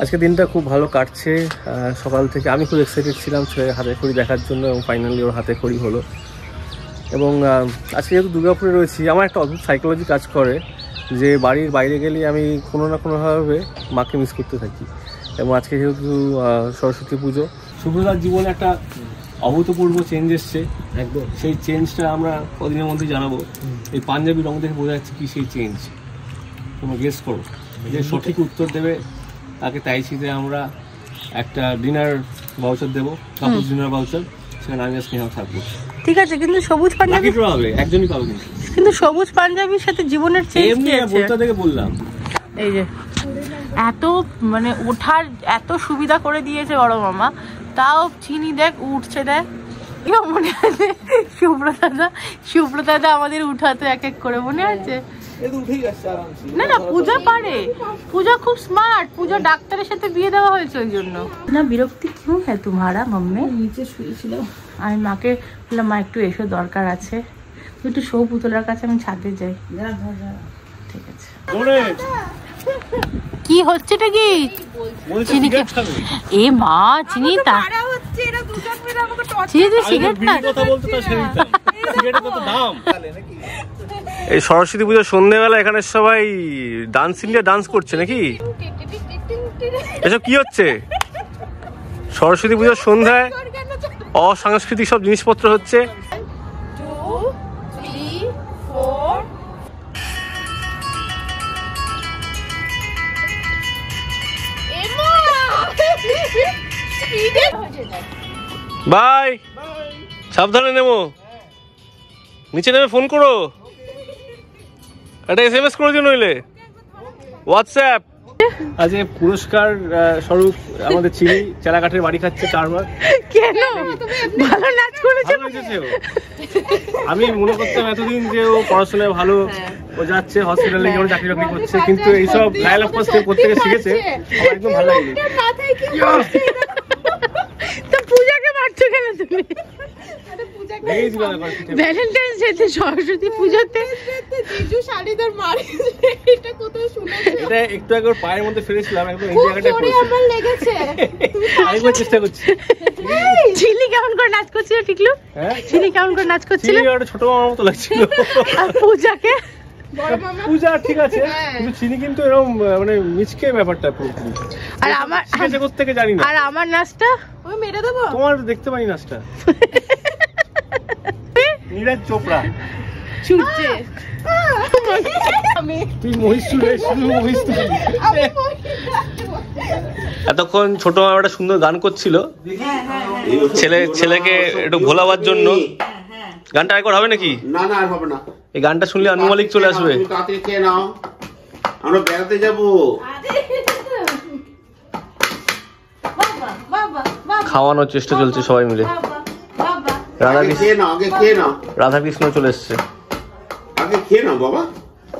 আজকে দিনটা খুব ভালো কাটছে। সকাল থেকে আমি খুব এক্সাইটেড ছিলাম ছেলের হাতে খড়ি দেখার জন্য এবং ফাইনালি ওর হাতে খড়ি হলো। এবং আজকে যেহেতু দুর্গাপুরে রয়েছি, আমার একটা অদ্ভুত সাইকোলজি কাজ করে যে বাড়ির বাইরে গেলে আমি কোনো না কোনোভাবে মাকে মিস করতে থাকি। এবং আজকে যেহেতু সরস্বতী পুজো, শুভ্রদার জীবনে একটা অভূতপূর্ব চেঞ্জ এসছে। একদম সেই চেঞ্জটা আমরা কদিনের মধ্যে জানাবো। এই পাঞ্জাবি রং দেখে বোঝা যাচ্ছে কি সেই চেঞ্জ, তোমরা গেস করো। যে সঠিক উত্তর দেবে তাকে তাইচিতে আমরা একটা ডিনার ভাউচার দেবো, কাপড় ডিনার ভাউচার, সেখানে আমি স্নেহা থাকবো। ঠিক আছে, কিন্তু সবুজ পাঞ্জাবি হবে একজনই পাবে, কিন্তু সবুজ পাঞ্জাবির সাথে জীবনের চেঞ্জ কি আছে বলতে থেকে বললাম। এই যে এত মানে ওঠার এত সুবিধা করে দিয়েছে বড় মামা, তাও চিনি দেখ উঠছে, দেখ এও মনে আছে সুব্রতা আমাদের উঠাতে এক এক করে, মনে আছে? না না, পূজা পারে, পূজা খুব স্মার্ট, পূজা ডাক্তারের সাথে বিয়ে দেওয়া হয়েছে ওই জন্য। না বিরক্তি কিউ হ্যাঁ তোমারা? মাম্মে নিচে শুয়েছিল, আমি মাকে বললাম মা একটু এসো, দরকার আছে, তুই একটু শো পুতলার কাছে, আমি ছাদে যাই। ঠিক আছে। কি হচ্ছেটা কি চিনি? এ মা চিনি তা এই সরস্বতী পুজোর সন্ধ্যেবেলা এখানে সবাই ডান্স ইন্ডিয়া ডান্স করছে নাকি? এসব কি হচ্ছে? সরস্বতী পুজোর সন্ধ্যায় অসাংস্কৃতিক সব জিনিসপত্র হচ্ছে। বাই, সাবধানে নেমো, নিচে নেমে ফোন করো, একটা SMS করে দিও নইলে হোয়াটসঅ্যাপ। আজ পুরস্কার স্বরূপ আমাদের চিনি চালাকাঠের বাড়ি খাচ্ছে 4 বার। কেন? ভালো নাচ করেছে। আমি মনে করতাম এতদিন যে ও পড়াশোনায় ভালো, ও যাচ্ছে হসপিটালে গিয়ে চাকরি বাকরি করছে, কিন্তু এইসব লাইল অফ পাস করতে গিয়ে শিখেছে, আমার একদম ভালো লাগে। তো পূজাকে মারছো কেন তুমি? ভ্যালেন্টাইন্স ডেতে, সরস্বতী পুজোতে জিজু শাড়িদার মারি, এটা কোথাও শুনেছো? এটা একটু আগে ওর পায়ের মধ্যে ফেলেছিলাম, একদম এই জায়গাটায় পড়েছে, আমার লেগেছে। আরেকবার চেষ্টা করছি। চিনি কেমন করে নাচ করছিল টিকলু? হ্যাঁ চিনি কেমন করে নাচ করছিল? চিনি একটা ছোট মামার মতো লাগছিল। আর পূজাকে? পূজা ঠিক আছে, কিন্তু চিনি কিন্তু এরকম মানে মিচকে ব্যাপারটা পুরোপুরি। আর আমার কোথা থেকে জানি না। আর আমার নাচটা ওই মেরে দেবো, তোমার দেখতে পাই নাচটা। নীরজ চোপড়া ছুটছে, তুই মহিষ চুড়ে শুধু মহিষ। এতক্ষণ ছোট মামা একটা সুন্দর গান করছিল ছেলেকে একটু ভোলাবার জন্য। গানটা একবার হবে নাকি? না না আর হবে না, এই গানটা শুনলে আনু মালিক চলে আসবে। তাড়াতাড়ি খেয়ে নাও, আমরা বেড়াতে যাবো। খাওয়ানোর চেষ্টা চলছে সবাই মিলে। রাধাকৃষ্ণ চলে এসছে। আগে খেয়ে নাও বাবা,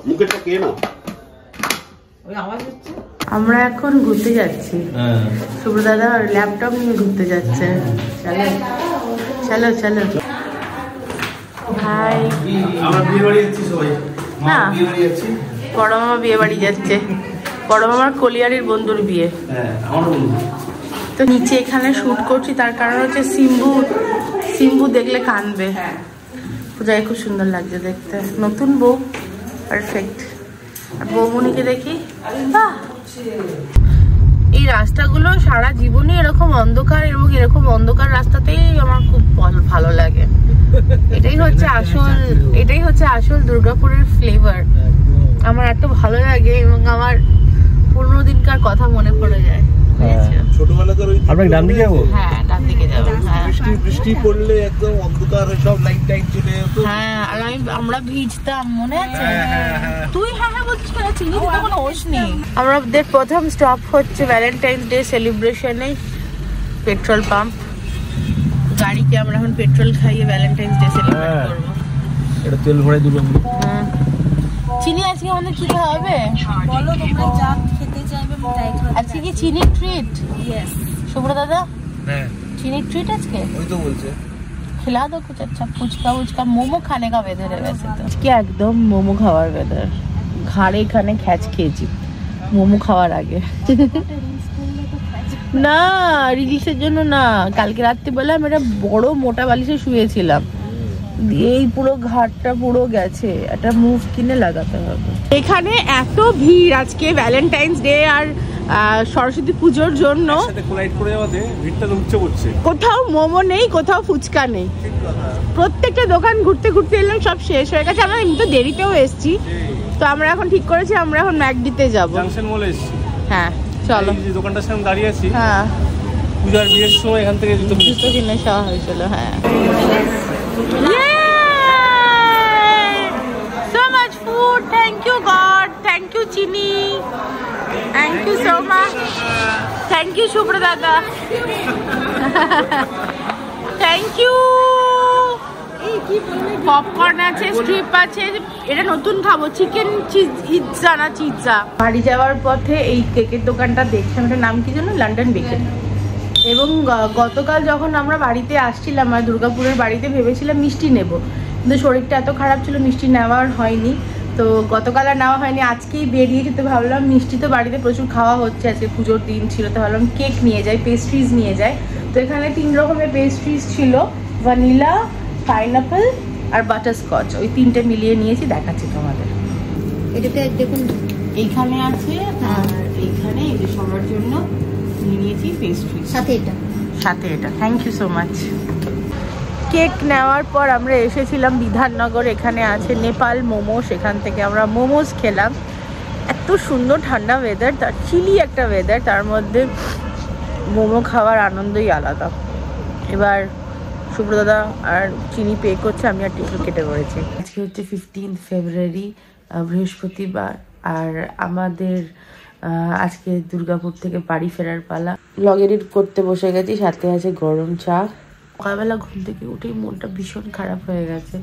মুখেরটা খেয়ে নাও। আমরা এখন ঘুরতে যাচ্ছি, সুব্রদাদা ল্যাপটপ নিয়ে ঘুরতে যাচ্ছে। চলো চলো চলো। হাই, আমরা বিয়ে বাড়ি যাচ্ছি সবাই। না বড় মামা বিয়ে বাড়ি যাচ্ছে, বড় মামার কলিয়ারির বন্ধুর বিয়ে। হ্যাঁ আমার বন্ধু। তো নিচে এখানে শুট করছি, তার কারণ হচ্ছে সিম্বু দেখলে কাঁদবে। পূজায় খুব সুন্দর লাগছে দেখতে, নতুন বউ পারফেক্ট। আর বৌমনিকে দেখি, বাহ। এই রাস্তাগুলো সারা জীবনই এরকম অন্ধকার, এবং এরকম অন্ধকার রাস্তাতেই আমার খুব ভালো লাগে। এটাই হচ্ছে আসল দুর্গাপুরের ফ্লেভার। আমার এত ভালো লাগে এবং আমার 15 দিনকার কথা মনে পড়ে যায়। ছোটবেলাকার ওই আমরা ডান দিকে যাবো। হ্যাঁ ডান দিকে যাবো। বৃষ্টি পড়লে একদম অন্ধকার সব লাইট চলে যেত। হ্যাঁ আর আমরা ভিজতাম, মনে আছে? তুই হ্যাঁ বলছিস কেন? চিনি তো তখন হোসনি। আমাদের প্রথম স্টপ হচ্ছে ভ্যালেন্টাইন্স ডে সেলিব্রেশনে পেট্রোল পাম্প। গাড়িকে আমরা এখন পেট্রোল খাইয়ে ভ্যালেন্টাইন্স ডে সেলিব্রেট করবো। এটা তেল ভরে দিল। চিনি আজকে আমাদের কি খাওয়াবে বলো? তোমরা যা খেতে চাইবে তাই খাবে। আজকে কি চিনি ট্রিট? यस শুভ্র দাদা। হ্যাঁ চিনি ট্রিট আজকে। ওই তো বলছে खिला दो कुछ अच्छा, फुचका मोमो खाने का वेदर है वैसे तो। আজকে একদম মোমো খাওয়ার ওয়েদার। ঘাড়ে এখানে খ্যাচ খেয়েছি মোমো খাওয়ার আগে। না রিলসের জন্য না, কালকে রাত্রে বললাম একটা বড় মোটা বালিশে শুয়েছিলাম, এই পুরো ঘাটটা পুরো গেছে, একটা মুভ কিনে লাগাতে হবে। এখানে এত ভিড় আজকে ভ্যালেন্টাইন্স ডে আর সরস্বতী পুজোর জন্য, কোথাও মোমো নেই, কোথাও ফুচকা নেই, প্রত্যেকটা দোকান ঘুরতে ঘুরতে এলাম, সব শেষ হয়ে গেছে। আমরা এমনি তো দেরিতেও এসেছি, তো আমরা এখন ঠিক করেছি আমরা এখন ম্যাকডিতে যাবো। হ্যাঁ চলো, দোকানটার সামনে দাঁড়িয়ে আছি। হ্যাঁ পূজার বিয়ের সময় এখান থেকে জুতো কিনে খাওয়া হয়েছিল। হ্যাঁ so much food, thank you God, thank you Chini, thank you so much, thank you Shubhra dada, thank you। Popcorn আছে, স্ট্রিপ আছে, এটা নতুন খাবো, চিকেন চিজা না চিজা। বাড়ি যাওয়ার পথে এই কেকের দোকানটা দেখছিলাম, এটার নাম কি জানো, লন্ডন বেকারি। এবং গতকাল যখন আমরা বাড়িতে আসছিলাম আর দুর্গাপুরের বাড়িতে ভেবেছিলাম মিষ্টি নেব, কিন্তু শরীরটা এত খারাপ ছিল মিষ্টি নেওয়ার হয়নি। তো গতকাল আর নেওয়া হয়নি, আজকেই বেরিয়েছি, তো ভাবলাম মিষ্টি তো বাড়িতে প্রচুর খাওয়া হচ্ছে, আজকে পুজোর দিন ছিল, তো ভাবলাম কেক নিয়ে যাই, পেস্ট্রিজ নিয়ে যাই। তো এখানে 3 রকমের পেস্ট্রিজ ছিল, ভ্যানিলা, পাইনাপল আর বাটারস্কচ, ওই 3টে মিলিয়ে নিয়েছি, দেখাচ্ছি তোমাদের। এটাতে দেখুন এইখানে আছে আর এইখানে এই যে সবার জন্য নিয়েছি পেস্ট্রি, সাথে এটা thank you so much. Cake নেওয়ার পর আমরা এসেছিলাম বিধাননগর, এখানে আছে নেপাল মোমো, সেখান থেকে আমরা মোমোস খেলাম। এত সুন্দর ঠান্ডা ওয়েদার, তার চিলি একটা ওয়েদার, তার মধ্যে মোমো খাওয়ার আনন্দই আলাদা। এবার সুব্রতদা আর চিনি পে করছে, আমি আর টিকিট কেটে পড়েছি। আজকে হচ্ছে 15 ফেব্রুয়ারি, বৃহস্পতিবার, আর আমাদের আজকে দুর্গাপুর থেকে বাড়ি ফেরার পালা। ব্লগ এডিট করতে বসে গেছি, সাথে আছে গরম চা। সকালবেলা ঘুম থেকে উঠেই মনটা ভীষণ খারাপ হয়ে গেছে,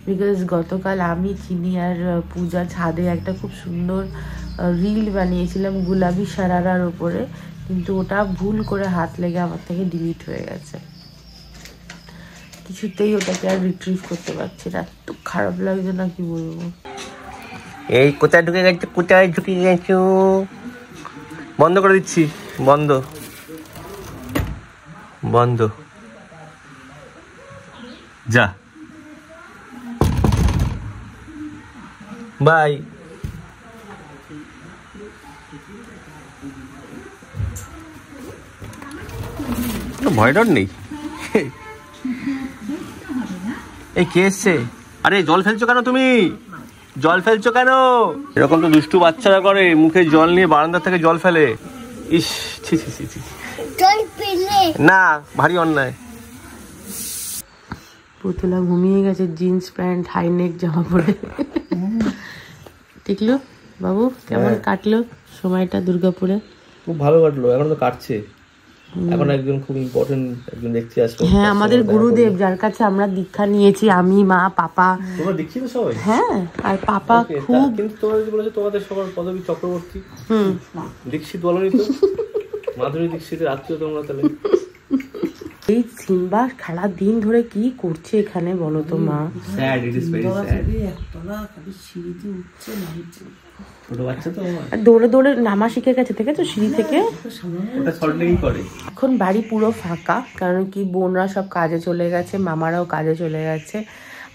বিকজ গতকাল আমি চিনি আর পূজা ছাদে একটা খুব সুন্দর রিল বানিয়েছিলাম গুলাবি সারারার ওপরে, কিন্তু ওটা ভুল করে হাত লেগে আমার থেকে ডিলিট হয়ে গেছে। কিছুতেই ওটাকে আর রিট্রিভ করতে পারছি না, এত খারাপ লাগছে না কি বলবো। এই কোথায় ঢুকে গেছো, কোথায় ঢুকে গেছো? বন্ধ করে দিচ্ছি, বন্ধ বন্ধ, যা বাই। ভয় ডর নেই। এই কে এসছে? আরে জল ফেলছো কেন তুমি? জল ফেলছো কেন? এরকম তো দুষ্টু বাচ্চারা করে, মুখে জল নিয়ে বারান্দা থেকে জল ফেলে। ইস ছি ছি ছি ছি, না ভারী অন্যায়। পুতুলা ঘুমিয়ে গেছে, জিন্স প্যান্ট হাইনেক জামা পরে। দেখলো বাবু কেমন কাটলো সময়টা দুর্গাপুরে? খুব ভালো কাটলো, এখন তো কাটছে। এখন একজন খুব ইম্পর্টেন্ট একজন দেখতে আসবে। হ্যাঁ, আমাদের গুরুদেব, যার কাছে আমরা দীক্ষা নিয়েছি, আমি, মা, পাপা। তোমরা দীক্ষিত সবাই? হ্যাঁ, আর পাপা খুব। কিন্তু তোমরা যদি বলেছো তোমাদের সবার পদবী চক্রবর্তী, দীক্ষিত বলনি তো? মাধুরী দীক্ষিতের আত্মীয় তোমরা তাহলে। এই সিম্বা সারা দিন ধরে কি করছে এখানে বলো তো মা? Sad, it is very sad. ছোট বাচ্চা তো, দৌড়ে দৌড়ে নামা শিখে গেছে, দেখেছো সিঁড়ি থেকে। ওটা শর্টলেই করে। এখন বাড়ি পুরো ফাঁকা, কারণ কি বোনরা সব কাজে চলে গেছে, মামারাও কাজে চলে গেছে,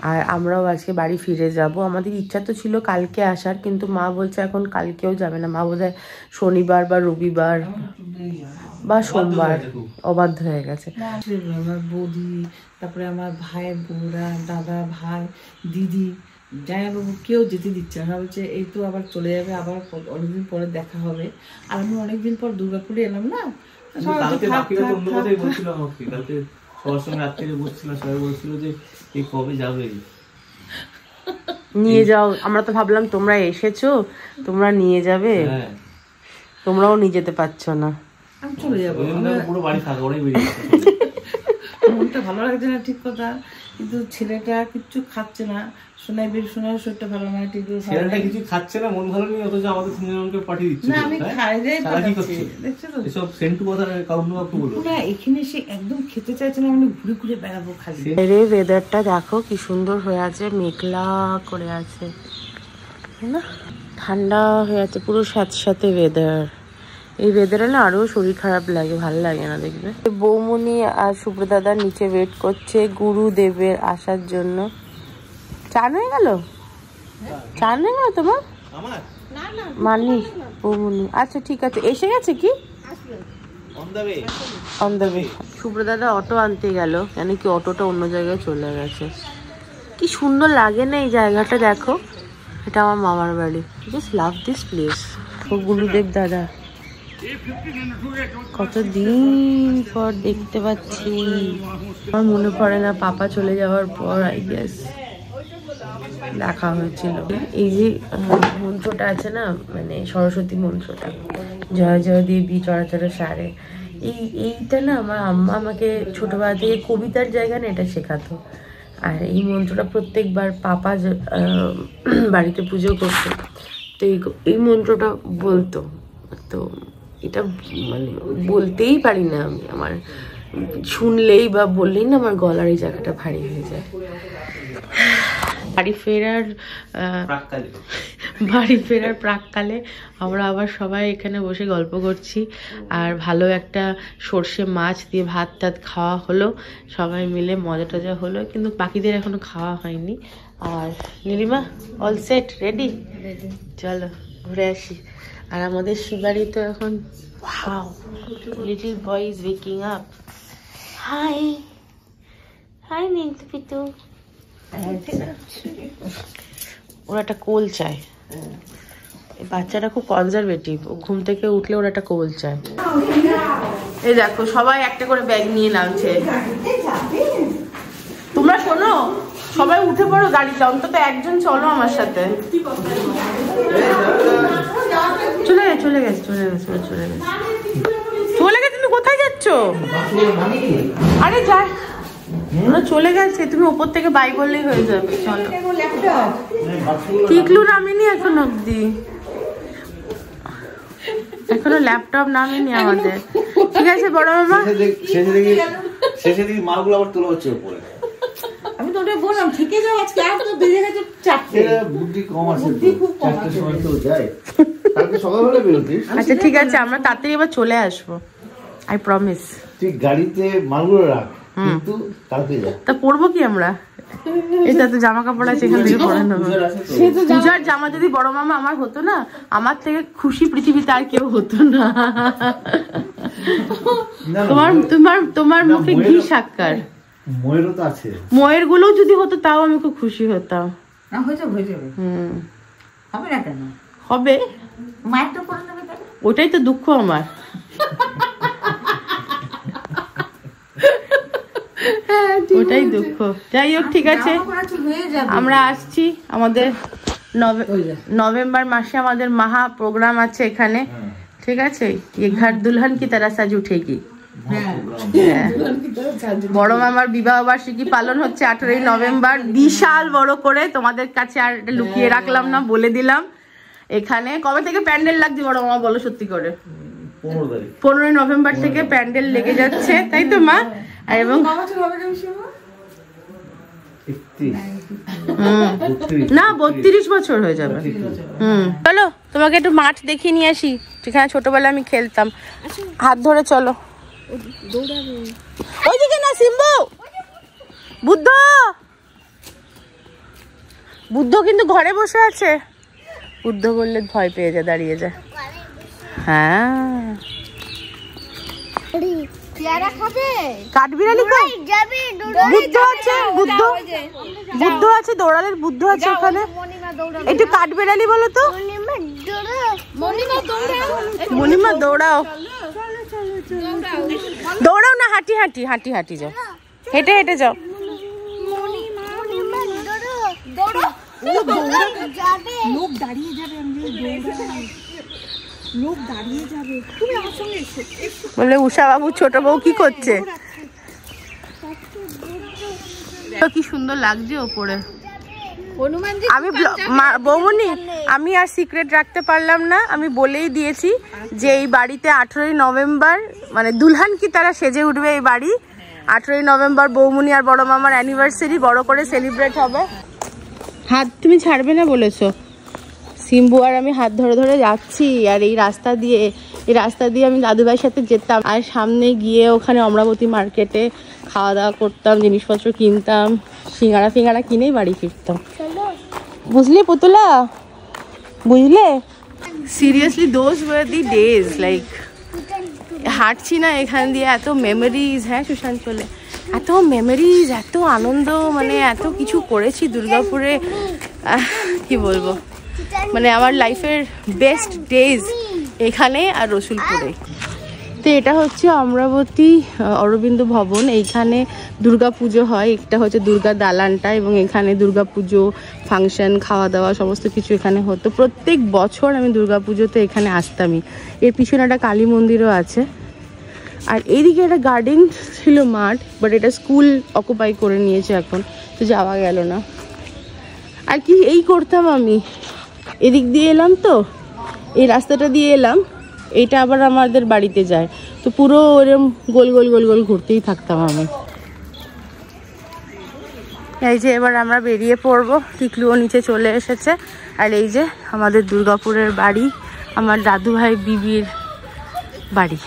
আর আমরাও আজকে বাড়ি ফিরে যাব। আমাদের ইচ্ছা তো ছিল কালকে আসার, কিন্তু মা বলছে এখন কালকেও যাবে না, মা বোধহয় শনিবার বা রবিবার বা সোমবার অবাধ্য হয়ে গেছে। আমার বৌদি, তারপরে আমার ভাই বোনরা, দাদা ভাই দিদি, জামাইবাবু কেউ যেতে দিচ্ছে না, বলছে এই তো আবার চলে যাবে, আবার অনেকদিন পরে দেখা হবে। আর আমি অনেকদিন পর দুর্গাপুরে এলাম না, নিয়ে যাও। আমরা তো ভাবলাম তোমরা এসেছো, তোমরা নিয়ে যাবে, তোমরাও নিয়ে যেতে পারছো না। আমি চলে যাবো, মনটা ভালো লাগছে না ঠিক কথা, কিন্তু ছেলেটা কিচ্ছু খাচ্ছে না, সোনাই শরীরটা ভালো না, ঠিক ছেলেটা কিছু খাচ্ছে না, মন ভালো নেই, অথচ আমাদের তিনজনকে পাঠিয়ে দিচ্ছে। না আমি খাই রে, দেখছো তো এসব সেন্টু কথা কাউন্ট কাউকে বলো না, এখানে সে একদম খেতে চাইছে না, আমি ঘুরে ঘুরে বেড়াবো খালি। রে ওয়েদারটা দেখো কি সুন্দর হয়ে আছে, মেঘলা করে আছে না, ঠান্ডা হয়ে আছে পুরো, সাথে সাথে ওয়েদার। এই ওয়েদারে না আরো শরীর খারাপ লাগে, ভালো লাগে না দেখবে। বৌমনি আর সুব্রদাদা নিচে ওয়েট করছে গুরুদেবের আসার জন্য। চান হয়ে গেল? চান হয়ে গেল তোমার? মানি বৌমনি, আচ্ছা ঠিক আছে, এসে গেছে কি? On the way. সুব্রদাদা অটো আনতে গেল, কেন কি অটোটা অন্য জায়গায় চলে গেছে। কি সুন্দর লাগে না এই জায়গাটা, দেখো এটা আমার মামার বাড়ি। Just love this place. ও গুরুদেব দাদা, কতদিন পর দেখতে পাচ্ছি। আমার মনে পড়ে না পাপা চলে যাওয়ার পর আই গেস দেখা হয়েছিল। এই যে মন্ত্রটা আছে না, মানে সরস্বতী মন্ত্রটা, জয় জয় দেবী চরাচরে সারে, এইটা না আমার আম্মা আমাকে ছোটবেলা থেকে কবিতার জায়গায় না এটা শেখাতো। আর এই মন্ত্রটা প্রত্যেকবার পাপা বাড়িতে পুজো করতো, তো এই মন্ত্রটা বলতো। তো এটা মানে বলতেই পারি না আমি, আমার শুনলেই বা বললেই না আমার গলার এই জায়গাটা ভারী হয়ে যায়। বাড়ি ফেরার প্রাককালে আমরা আবার সবাই এখানে বসে গল্প করছি, আর ভালো একটা সর্ষে মাছ দিয়ে ভাত টাত খাওয়া হলো, সবাই মিলে মজা টজা হলো, কিন্তু বাকিদের এখনো খাওয়া হয়নি। আর নীলিমা অল সেট রেডি? চলো ঘুরে আসি। আর আমাদের শিবাড়ি তো এখন wow, little boy is waking up. Hi hi Nilu Pitu. ওরা একটা কোল চায়, বাচ্চাটা খুব কনজারভেটিভ, ঘুম থেকে উঠলে ওরা একটা কোল চায়। এই দেখো সবাই একটা করে ব্যাগ নিয়ে নামছে। তোমরা শোনো, সবাই উঠে পড়ো গাড়িতে, অন্তত একজন চলো আমার সাথে। চলে গেছে চলে গেছে চলে গেছে চলে গেছে চলে গেছে। তুমি কোথায় যাচ্ছ? আরে যা, চলে গেছে, তুমি উপর থেকে বাই বললেই হয়ে যাবে। চলো, টিকলু নামিনি এখন অব্দি, এখনো ল্যাপটপ নামিনি আমাদের। ঠিক আছে বড় মামা, শেষে দেখি মালগুলো আবার তোলা হচ্ছে উপরে। আমি তো ওটা বললাম থেকে যাও, আজকে আর তো বেজে গেছে 4টে। বুদ্ধি কম আছে, 4টার সময় তো যায়, কালকে সকালবেলা বেরোতিস। আচ্ছা ঠিক আছে, আমরা তাড়াতাড়ি এবার চলে আসবো, আই প্রমিস। তুই গাড়িতে মালগুলো রাখ, কিন্তু কালকে যা। তা পরবো কি আমরা? এটা তো জামা কাপড় আছে, এখান থেকে পরে নেবো। পূজার জামা যদি বড় মামা আমার হতো না, আমার থেকে খুশি পৃথিবীতে আর কেউ হতো না। তোমার মুখে ঘি সাক্কার। ময়েরও তো আছে, ময়ের গুলো যদি হতো তাও আমি খুব খুশি হতাম। না হয়ে যাবে হবে না কেন? হবে, মায়ের তো পড়ে নেবে। ওটাই তো দুঃখ আমার। ওটাই দুঃখ। যাই হোক ঠিক আছে, আমরা আসছি। আমাদের নভেম্বর মাসে আমাদের মহা প্রোগ্রাম আছে এখানে, ঠিক আছে? ये घर दुल्हन की तरह सज उठेगी। বড় মামার বিবাহ বার্ষিকী পালন হচ্ছে 18ই নভেম্বর, বিশাল বড় করে। তোমাদের কাছে আর লুকিয়ে রাখলাম না, বলে দিলাম। এখানে কবে থেকে প্যান্ডেল লাগছে বড় মামা বলো সত্যি করে? 15ই নভেম্বর থেকে প্যান্ডেল লেগে যাচ্ছে, তাই তো মা? এবং না 32 বছর হয়ে যাবে। চলো তোমাকে একটু মাঠ দেখিয়ে নিয়ে আসি, যেখানে ছোটবেলায় আমি খেলতাম। হাত ধরে চলো। ওইদিকে না সিম্বু, বুদ্ধ বুদ্ধ কিন্তু ঘরে বসে আছে। বুদ্ধ বললে ভয় পেয়ে যায়, দাঁড়িয়ে যায়। হ্যাঁ কাঠবিড়ালি বুদ্ধ আছে, বুদ্ধ আছে, দৌড়ালের বুদ্ধ আছে ওখানে। একটু কাঠবিড়ালি বলো তো। মণিমা দৌড়াও, দৌড়াও না, হাঁটি হাঁটি হাঁটি হাঁটি যাও, হেঁটে হেঁটে যাও। লোক দাঁড়িয়ে যাবে, বলে উষা বাবু ছোট বউ কি করছে? কি সুন্দর লাগছে ওপরে। আমি বৌমনি, আমি আর সিক্রেট রাখতে পারলাম না, আমি বলেই দিয়েছি যে এই বাড়িতে 18ই নভেম্বর মানে দুলহান কি তারা সেজে উঠবে এই বাড়ি। 18ই নভেম্বর বৌমনি আর বড় মামার অ্যানিভার্সারি বড় করে সেলিব্রেট হবে। হাত তুমি ছাড়বে না বলেছো। সিম্বু আর আমি হাত ধরে ধরে যাচ্ছি, আর এই রাস্তা দিয়ে এই রাস্তা দিয়ে আমি দাদুভাইয়ের সাথে যেতাম, আর সামনে গিয়ে ওখানে অমরাবতী মার্কেটে খাওয়া দাওয়া করতাম, জিনিসপত্র কিনতাম, সিঙ্গারা কিনেই বাড়ি ফিরতাম। বুঝলি পুতুলা, বুঝলে? Seriously those were the days. Like হাঁটছি না এখান দিয়ে, এত মেমোরিজ। হ্যাঁ সুশান্ত চলে, এত মেমোরিজ, এত আনন্দ, মানে এত কিছু করেছি দুর্গাপুরে, কি বলবো, মানে আমার লাইফের বেস্ট ডেজ এখানে আর রসুলপুরে। তো এটা হচ্ছে অমরাবতী অরবিন্দ ভবন, এইখানে দুর্গা পুজো হয়। এটা হচ্ছে দুর্গা দালানটা, এবং এখানে দুর্গা পুজো ফাংশন, খাওয়া দাওয়া সমস্ত কিছু এখানে হতো। প্রত্যেক বছর আমি দুর্গা পুজোতে এখানে আসতামই। এর পিছনে একটা কালী মন্দিরও আছে, আর এইদিকে একটা গার্ডেন ছিল, মাঠ, বাট এটা স্কুল অকুপাই করে নিয়েছে এখন, তো যাওয়া গেল না। আর কি এই করতাম আমি, এদিক দিয়ে এলাম, তো এই রাস্তাটা দিয়ে এলাম, এইটা আবার আমাদের বাড়িতে যায়, তো পুরো ওরকম গোল গোল গোল গোল ঘুরতেই থাকতাম আমি। এই যে এবার আমরা বেরিয়ে পড়বো, টিকলুও নিচে চলে এসেছে, আর এই যে আমাদের দুর্গাপুরের বাড়ি, আমার দাদু ভাই বিবির বাড়ি।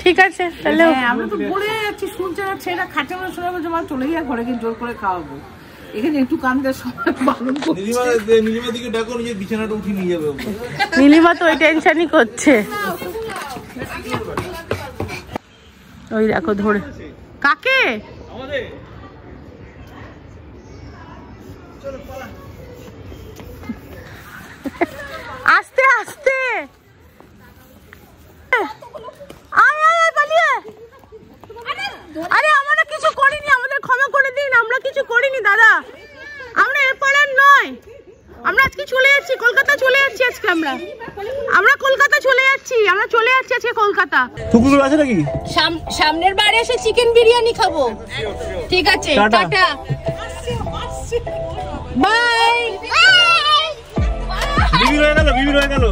ঠিক আছে তাহলে আমরা তো বলে যাচ্ছি, শুনতে যাচ্ছি, এটা খাটে মানে শোনা বলছে মা চলে গিয়ে ঘরে গিয়ে জোর করে খাওয়াবো। এখানে একটু কান্দে সবাই বারণ করছে। নীলিমা দিকে ডাকো, নিজের বিছানাটা উঠিয়ে নিয়ে যাবে। নীলিমা তো ওই টেনশনই করছে। ওই দেখো ধরে কাকে, আস্তে আস্তে পালিয়ে। আরে আমরা কিছু করিনি, আমাদের ক্ষমা করে দিন, আমরা কিছু করিনি দাদা, আমরা এরপর আর নয়, আমরা আজকে চলে যাচ্ছি কলকাতা, চলে যাচ্ছি আজকে, আমরা কলকাতা চলে যাচ্ছি, আমরা চলে যাচ্ছি আজকে কলকাতা। কুকুর আছে নাকি? সামনের বারে এসে চিকেন বিরিয়ানি খাবো। ঠিক আছে, টাটা, বাই। বিবি রয়ে গেল, বিবি রয়ে গেল।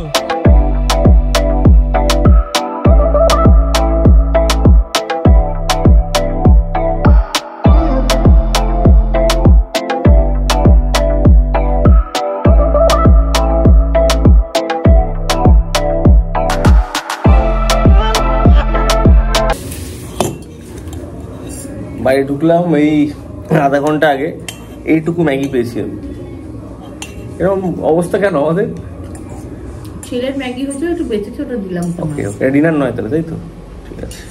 বাইরে ঢুকলাম এই আধা ঘন্টা আগে, এইটুকু ম্যাগি পেয়েছি আমি। এরকম অবস্থা কেন আমাদের? ছেলের ম্যাগি হচ্ছে, একটু বেঁচেছে, ওটা দিলাম। ওকে ওকে, ডিনার নয় তাহলে, তাই তো? ঠিক আছে,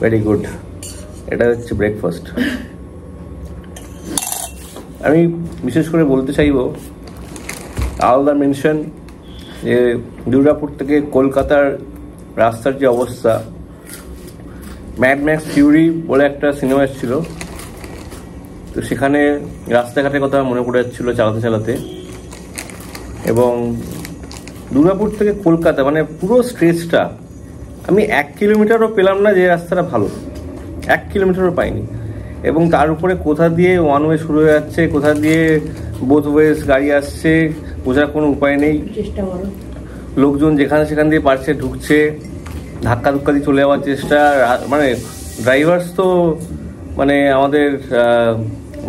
ভেরি গুড। এটা হচ্ছে ব্রেকফাস্ট। আমি বিশেষ করে বলতে চাইবো, আলাদা মেনশন, যে দুর্গাপুর থেকে কলকাতার রাস্তার যে অবস্থা, ম্যাড ম্যাক্স ফিউরি বলে একটা সিনেমা এসেছিল, তো সেখানে রাস্তাঘাটের কথা মনে পড়ে যাচ্ছিলো চালাতে চালাতে। এবং দুর্গাপুর থেকে কলকাতা মানে পুরো স্ট্রেচটা আমি 1 কিলোমিটারও পেলাম না যে রাস্তাটা ভালো, 1 কিলোমিটারও পাইনি। এবং তার উপরে কোথা দিয়ে ওয়ান ওয়ে শুরু হয়ে যাচ্ছে, কোথা দিয়ে বোথ ওয়েজ গাড়ি আসছে, বোঝার কোনো উপায় নেই। লোকজন যেখানে সেখান দিয়ে পারছে ঢুকছে, ধাক্কা ধুক্কা দিয়ে চলে যাওয়ার চেষ্টা। মানে ড্রাইভার্স তো মানে আমাদের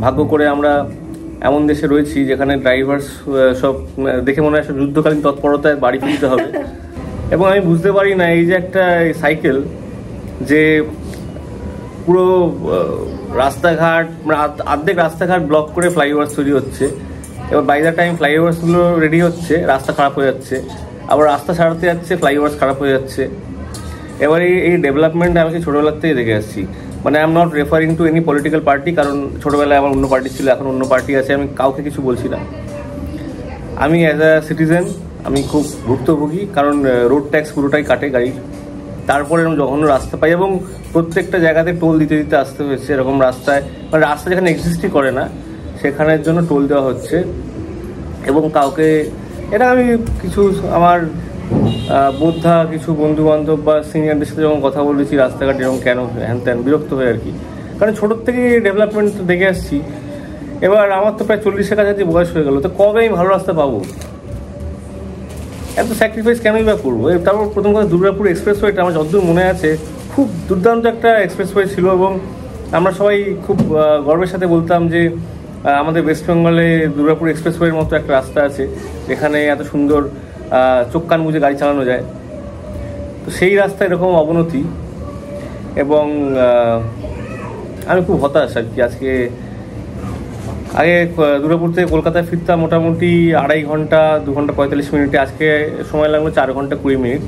ভাগ্য করে আমরা এমন দেশে রয়েছি যেখানে ড্রাইভার্স সব দেখে মনে হয় সব যুদ্ধকালীন তৎপরতায় বাড়ি ফিরতে হবে। এবং আমি বুঝতে পারি না এই যে একটা সাইকেল, যে পুরো রাস্তাঘাট মানে অর্ধেক রাস্তাঘাট ব্লক করে ফ্লাইওভার তৈরি হচ্ছে, এবার বাই দ্য টাইম ফ্লাইওভার্সগুলো রেডি হচ্ছে রাস্তা খারাপ হয়ে যাচ্ছে, আবার রাস্তা সারাতে যাচ্ছে ফ্লাইওভার্স খারাপ হয়ে যাচ্ছে। এবার এই ডেভেলপমেন্ট আমি ছোটোবেলার থেকে দেখে আসছি। মানে I am not referring to any political party, কারণ ছোটোবেলায় আমার অন্য পার্টি ছিল, এখন অন্য পার্টি আছে, আমি কাউকে কিছু বলছি না। আমি অ্যাজ আ সিটিজেন আমি খুব ভুক্তভোগী, কারণ রোড ট্যাক্স পুরোটাই কাটে গাড়ির। তারপরে এরকম জঘন্য রাস্তা পাই, এবং প্রত্যেকটা জায়গাতে টোল দিতে দিতে আসতে হয়েছে। এরকম রাস্তায় মানে রাস্তা যেখানে এক্সিস্টই করে না সেখানের জন্য টোল দেওয়া হচ্ছে। এবং কাউকে এটা আমি কিছু আমার বোদ্ধা কিছু বন্ধু বান্ধব বা সিনিয়রদের সাথে যখন কথা বলেছি রাস্তাঘাট এরকম কেন হ্যান ত্যান বিরক্ত হয়ে আর কি, কারণ ছোটোর থেকে ডেভেলপমেন্ট দেখে আসছি। এবার আমার তো প্রায় 40-এর কাছাকাছি বয়স হয়ে গেল, তো কবে আমি ভালো রাস্তা পাবো? এত স্যাক্রিফাইস কেনই বা করবো। তারপর প্রথম কথা দুর্গাপুর এক্সপ্রেসওয়েটা আমার যতদূর মনে আছে খুব দুর্দান্ত একটা এক্সপ্রেসওয়ে ছিল, এবং আমরা সবাই খুব গর্বের সাথে বলতাম যে আমাদের ওয়েস্ট বেঙ্গলে দুর্গাপুর এক্সপ্রেসওয়ের মতো একটা রাস্তা আছে যেখানে এত সুন্দর চোখ কান বুঝে গাড়ি চালানো যায়। তো সেই রাস্তায় এরকম অবনতি, এবং আমি খুব হতাশ আর কি। আজকে আগে দুর্গাপুর থেকে কলকাতায় ফিরতাম মোটামুটি 2.5 ঘন্টা 2 ঘন্টা 45 মিনিটে, আজকে সময় লাগলো 4 ঘন্টা 20 মিনিট।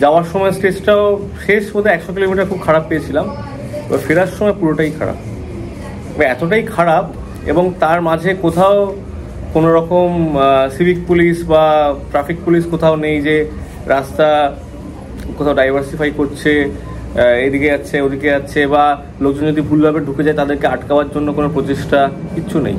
যাওয়ার সময় স্টেজটাও শেষ বোধহয় 100 কিলোমিটার খুব খারাপ পেয়েছিলাম, এবার ফেরার সময় পুরোটাই খারাপ, এতটাই খারাপ। এবং তার মাঝে কোথাও কোনো রকম সিভিক পুলিশ বা ট্রাফিক পুলিশ কোথাও নেই যে রাস্তা কোথাও ডাইভার্সিফাই করছে, এদিকে যাচ্ছে ওদিকে যাচ্ছে, বা লোকজন যদি ভুলভাবে ঢুকে যায় তাদেরকে আটকাবার জন্য কোনো প্রচেষ্টা কিচ্ছু নেই।